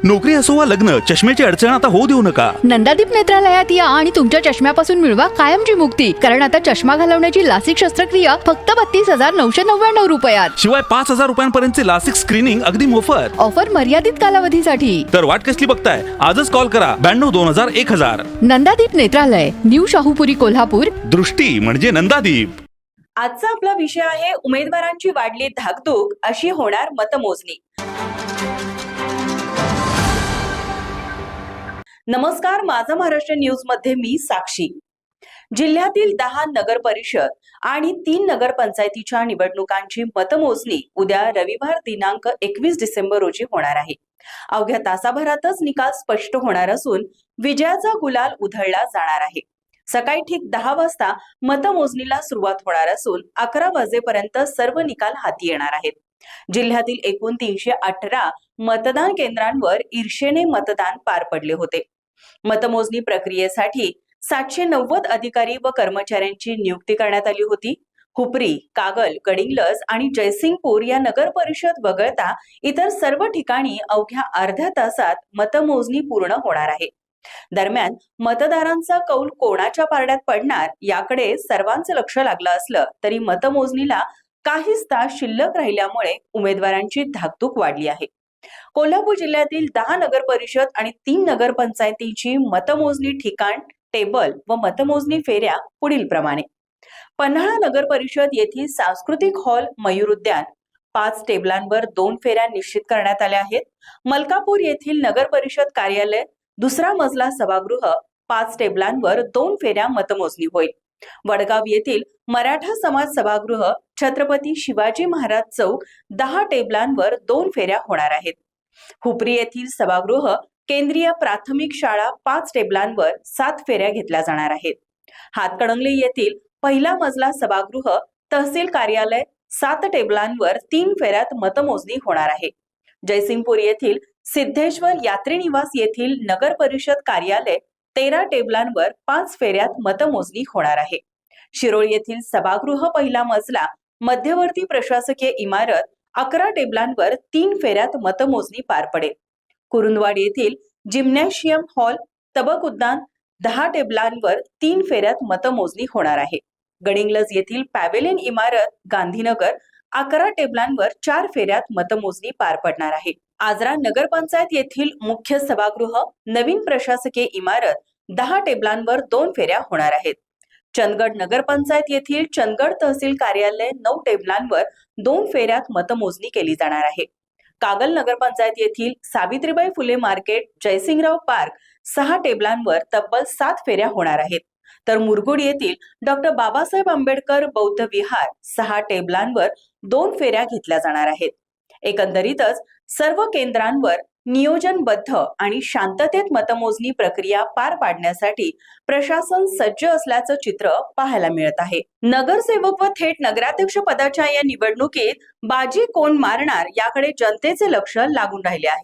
नोकरी असो वा लग्न, चष्म्याची अडचण आता होऊ देऊ नका. नंदादीप नेत्रालयात या आणि तुमच्या चष्म्यापासून मिळवा कायमची मुक्ती. कारण आता चष्मा घालवण्याची लासिक शस्त्रक्रिया फक्त 32,999 रुपयात. शिवाय 5,000 रुपयांपर्यंतचे लासिक स्क्रीनिंग अगदी मोफत. ऑफर मर्यादित कालावधीसाठी. तर वाट कसली बघताय, आजच कॉल करा 92-2000-1000. नंदादीप नेत्रालय, न्यू शाहूपुरी, कोल्हापूर. दृष्टी म्हणजे नंदादीप. आजचा आपला विषय आहे उमेदवारांची वाढली धाकधूक, अशी होणार मतमोजणी. नमस्कार, माझा महाराष्ट्र न्यूज मध्ये मी साक्षी. जिल्ह्यातील 10 नगर परिषद आणि 3 नगरपंचायतीच्या निवडणुकांची मतमोजणी उद्या रविवार दिनांक 21 डिसेंबर रोजी होणार आहे. अवघ्या तासाभरातच निकाल स्पष्ट होणार असून विजयाचा गुलाल उधळला जाणार आहे. सकाळी ठीक 10 वाजता मतमोजणीला सुरुवात होणार असून 11 वाजेपर्यंत सर्व निकाल हाती येणार आहेत. जिल्ह्यातील एकूण 318 मतदान केंद्रांवर ईर्षेने मतदान पार पडले होते. मतमोजणी प्रक्रियेसाठी 790 अधिकारी व कर्मचाऱ्यांची नियुक्ती करण्यात आली होती. हुपरी, कागल, गडिंग्लज आणि जयसिंगपूर या नगर परिषद वगळता इतर सर्व ठिकाणी अवघ्या अर्ध्या तासात मतमोजणी पूर्ण होणार आहे. दरम्यान मतदारांचा कौल कोणाच्या पारड्यात पडणार याकडे सर्वांचं लक्ष लागलं असलं तरी मतमोजणीला काहीच तास शिल्लक राहिल्यामुळे उमेदवारांची धाकधूक वाढली आहे. कोल्हापूर जिल्ह्यातील 10 नगर परिषद आणि 3 नगरपंचायतींची मतमोजणी ठिकाण, टेबल व मतमोजणी फेऱ्या पुढील प्रमाणे. पन्हाळा नगर परिषद येथील सांस्कृतिक हॉल मयूर उद्यान 5 टेबलांवर 2 फेऱ्या निश्चित करण्यात आल्या आहेत. मलकापूर येथील नगर परिषद कार्यालय दुसरा मजला सभागृह 5 टेबलांवर 2 फेऱ्या मतमोजणी होईल. वडगाव येथील मराठा समाज सभागृह छत्रपती शिवाजी महाराज चौक 10 टेबलांवर 2 फेऱ्या होणार आहेत. हुपरी येथील सभागृह केंद्रीय प्राथमिक शाळा 5 टेबलांवर 7 फेऱ्या घेतल्या जाणार आहेत. हातकणंगले येथील पहिला मजला सभागृह तहसील कार्यालय 7 टेबलांवर 3 फेऱ्यात मतमोजणी होणार आहे. जयसिंगपूर येथील सिद्धेश्वर यात्री निवास येथील नगर परिषद कार्यालय 13 टेबलांवर 5 फेऱ्यात मतमोजणी होणार आहे. शिरोळ येथील सभागृह पहिला मजला मध्यवर्ती प्रशासकीय इमारत 11 टेबलांवर 3 फेऱ्यात मतमोजणी पार पडेल. कुरुंदवाड येथील जिम्नॅशियम हॉल तबक उद्यान 10 टेबलांवर 3 फेऱ्यात मतमोजणी होणार आहे. गडिंग्लज येथील पॅव्हेलियन इमारत गांधीनगर 11 टेबलांवर 4 फेऱ्यात मतमोजणी पार पडणार आहे. आजरा नगरपंचायत येथील मुख्य सभागृह नवीन प्रशासकीय इमारत 10 टेबलांवर 2 फेऱ्या होणार आहेत. चंदगड नगरपंचायत येथील चंदगड तहसील कार्यालय 9 टेबलांवर 2 फेऱ्यात मतमोजणी केली जाणार आहे. कागल नगरपंचायत येथील सावित्रीबाई फुले मार्केट जयसिंगराव पार्क 6 टेबलांवर तब्बल 7 फेऱ्या होणार आहेत. तर मुरगुड येथील डॉक्टर बाबासाहेब आंबेडकर बौद्ध विहार 6 टेबलांवर 2 फेऱ्या घेतल्या जाणार आहेत. एकंदरीतच सर्व केंद्रांवर नियोजनबद्ध आणि शांततेत मतमोजणी प्रक्रिया पार पाडण्यासाठी प्रशासन सज्ज असल्याचं चित्र पाहायला मिळत आहे. नगरसेवक व थेट नगराध्यक्ष पदाच्या या निवडणुकीत बाजी कोण मारणार याकडे जनतेचे लक्ष लागून राहिले आहे.